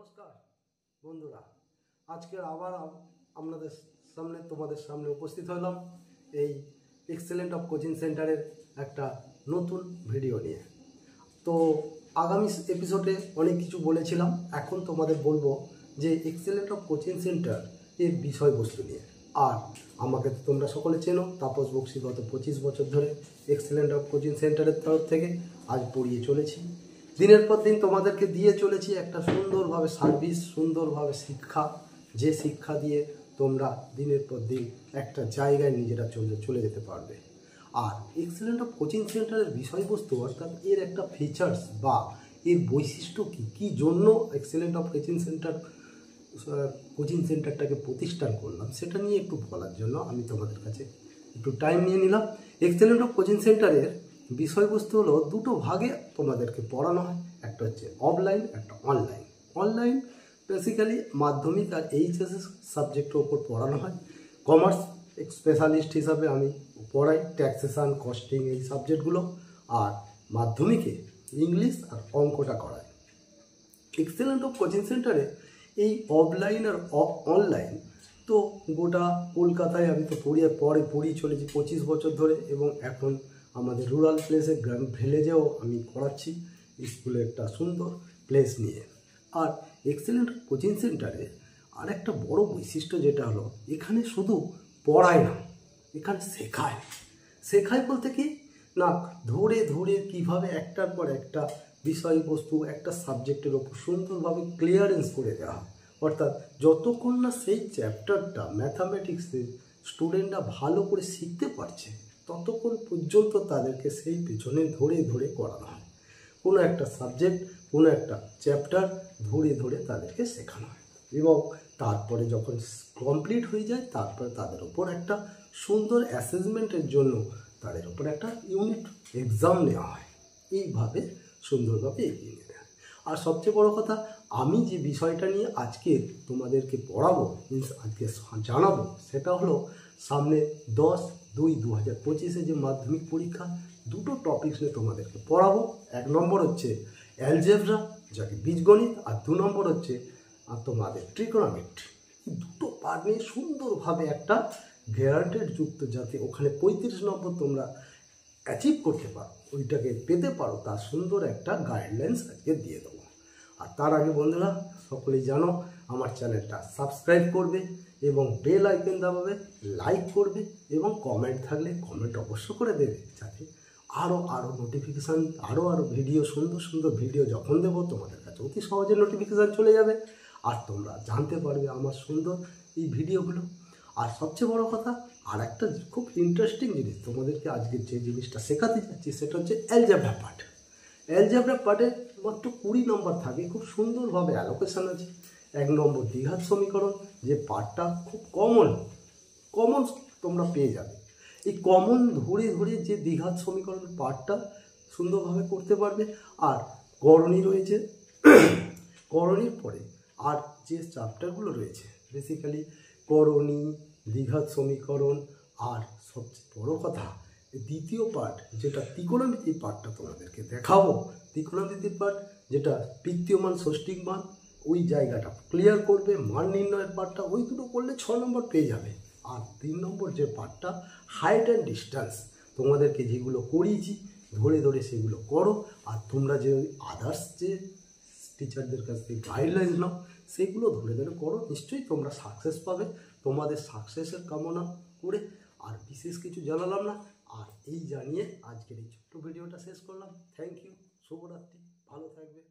নমস্কার বন্ধুরা, আজকে আবার আপনাদের সামনে তোমাদের সামনে উপস্থিত হলাম এই এক্সেলেন্ট অফ কোচিং সেন্টারের একটা নতুন ভিডিও নিয়ে। তো আগামী এপিসোডে অনেক কিছু বলেছিলাম, এখন তোমাদের বলবো যে এক্সেলেন্ট অফ কোচিং সেন্টার এর বিষয়বস্তু নিয়ে। আর আমাকে তোমরা সকলে চেনো, তাপস বক্সি গত 25 বছর ধরে এক্সেলেন্ট অফ কোচিং সেন্টারের তরফ থেকে আজ পড়িয়ে চলেছি। দিনের পর দিন তোমাদেরকে দিয়ে চলেছি একটা সুন্দরভাবে সার্ভিস, সুন্দরভাবে শিক্ষা, যে শিক্ষা দিয়ে তোমরা দিনের পর দিন একটা জায়গায় নিজেরা চলে যেতে পারবে। আর এক্সেলেন্ট অফ কোচিং সেন্টারের বিষয়বস্তু অর্থাৎ এর একটা ফিচার্স বা এর বৈশিষ্ট্য কী কী জন্য এক্সেলেন্ট অফ কোচিং সেন্টারটাকে প্রতিষ্ঠান করলাম, সেটা নিয়ে একটু বলার জন্য আমি তোমাদের কাছে একটু টাইম নিয়ে নিলাম। এক্সেলেন্ট অফ কোচিং সেন্টারের বিষয়বস্তু হলো দুটো ভাগে তোমাদেরকে পড়ানো হয়, একটা হচ্ছে অফলাইন, একটা অনলাইন। অনলাইন বেসিক্যালি মাধ্যমিক আর এইচএসএস সাবজেক্টের ওপর পড়ানো হয়। কমার্স স্পেশালিস্ট হিসাবে আমি পড়াই ট্যাক্সেশন, কস্টিং, এই সাবজেক্টগুলো। আর মাধ্যমিকে ইংলিশ আর অঙ্কটা করাই। এক্সেলেন্ট অফ কোচিং সেন্টারে এই অফলাইন আর অনলাইন তো গোটা কলকাতায় আমি তো পড়িয়ে চলেছি 25 বছর ধরে, এবং এখন আমাদের রুরাল প্লেসে, গ্রাম ভিলেজেও আমি পড়াচ্ছি স্কুলে একটা সুন্দর প্লেস নিয়ে। আর এক্সেলেন্ট কোচিং সেন্টারে আর একটা বড় বৈশিষ্ট্য যেটা হলো, এখানে শুধু পড়ায় না, এখানে শেখায় বলতে কি না, ধরে ধরে কীভাবে একটার পর একটা বিষয়বস্তু একটা সাবজেক্টের ওপর সুন্দরভাবে ক্লিয়ারেন্স করে দেওয়া হয়। অর্থাৎ যতক্ষণ না সেই চ্যাপ্টারটা ম্যাথামেটিক্সের স্টুডেন্টরা ভালো করে শিখতে পারছে, ততক্ষণ পর্যন্ত তাদেরকে সেই পেছনে ধরে ধরে করানো হয়। কোনো একটা সাবজেক্ট, কোনো একটা চ্যাপ্টার ধরে ধরে তাদেরকে শেখানো হয়, এবং তারপরে যখন কমপ্লিট হয়ে যায় তারপরে তাদের ওপর একটা সুন্দর অ্যাসেসমেন্টের জন্য তাদের ওপর একটা ইউনিট এক্সাম নেওয়া হয়। এইভাবে সুন্দরভাবে এগিয়ে নিয়ে যায়। আর সবচেয়ে বড় কথা, আমি যে বিষয়টা নিয়ে আজকে তোমাদেরকে পড়াবো, আজকে জানাবো, সেটা হলো সামনে 10/2/2025 যে মাধ্যমিক পরীক্ষা, দুটো টপিকস নিয়ে তোমাদেরকে পড়াবো। 1 নম্বর হচ্ছে অ্যালজেব্রা, যাকে বীজগণিত, আর 2 নম্বর হচ্ছে তোমাদের ট্রিগোনোমেট্রি। দুটো পার্ট নিয়ে সুন্দরভাবে একটা গ্যারান্টেড যুক্ত, যাতে ওখানে 35 নম্বর তোমরা অ্যাচিভ করতে পারো, ওইটাকে পেতে পারো, তার সুন্দর একটা গাইডলাইন্স আজকে দিয়ে দেবো। আর তার আগে বন্ধুরা, সকলেই জানো আমার চ্যানেলটা সাবস্ক্রাইব করবে এবং বেল আইকন দাবাবে, লাইক করবে, এবং কমেন্ট থাকলে কমেন্ট অবশ্য করে দেবে, যাতে আরও নোটিফিকেশান, আরও ভিডিও, সুন্দর ভিডিও যখন দেবো তোমাদের কাছে অতি সহজে নোটিফিকেশান চলে যাবে, আর তোমরা জানতে পারবে আমার সুন্দর এই ভিডিওগুলো। আর সবচেয়ে বড় কথা, আর একটা খুব ইন্টারেস্টিং জিনিস তোমাদেরকে আজকে যে জিনিসটা শেখাতে যাচ্ছি, সেটা হচ্ছে অ্যালজেব্রা পার্ট। অ্যালজেব্রা পার্টে মাত্র 20 নম্বর থাকে, খুব সুন্দরভাবে অ্যালোকেশান আছে। 1 নম্বর দ্বিঘাত সমীকরণ, যে পার্টটা খুব কমন তোমরা পেয়ে যাবে। এই কমন ধরে ধরে যে দ্বিঘাত সমীকরণের পার্টটা সুন্দরভাবে করতে পারবে। আর করণী রয়েছে, করণীর পরে আর যে চ্যাপ্টারগুলো রয়েছে, বেসিক্যালি করণী, দ্বিঘাত সমীকরণ, আর সবচেয়ে বড় কথা দ্বিতীয় পার্ট যেটা ত্রিকোণমিতির পার্টটা তোমাদেরকে দেখাবো। ত্রিকোণমিতির পার্ট যেটা বৃত্তীয় মান, ষষ্ঠিক মান, ওই জায়গাটা ক্লিয়ার করবে। মান নির্ণয়ের পার্টটা ওই দুটো করলে 6 নম্বর পেয়ে যাবে। আর 3 নম্বর যে পার্টটা হাইট অ্যান্ড ডিস্টেন্স, তোমাদেরকে যেগুলো করিয়েছি ধরে ধরে সেগুলো করো। আর তোমরা যে আদার্স যে টিচারদের কাছ থেকে গাইডলাইন নাও, সেগুলো ধরে ধরে করো, নিশ্চয়ই তোমরা সাকসেস পাবে। তোমাদের সাকসেসের কামনা করে আর বিশেষ কিছু জানালাম না, আর এই জানিয়ে আজকের এই ছোট্ট ভিডিওটা শেষ করলাম। থ্যাংক ইউ, শুভরাত্রি, ভালো থাকবে।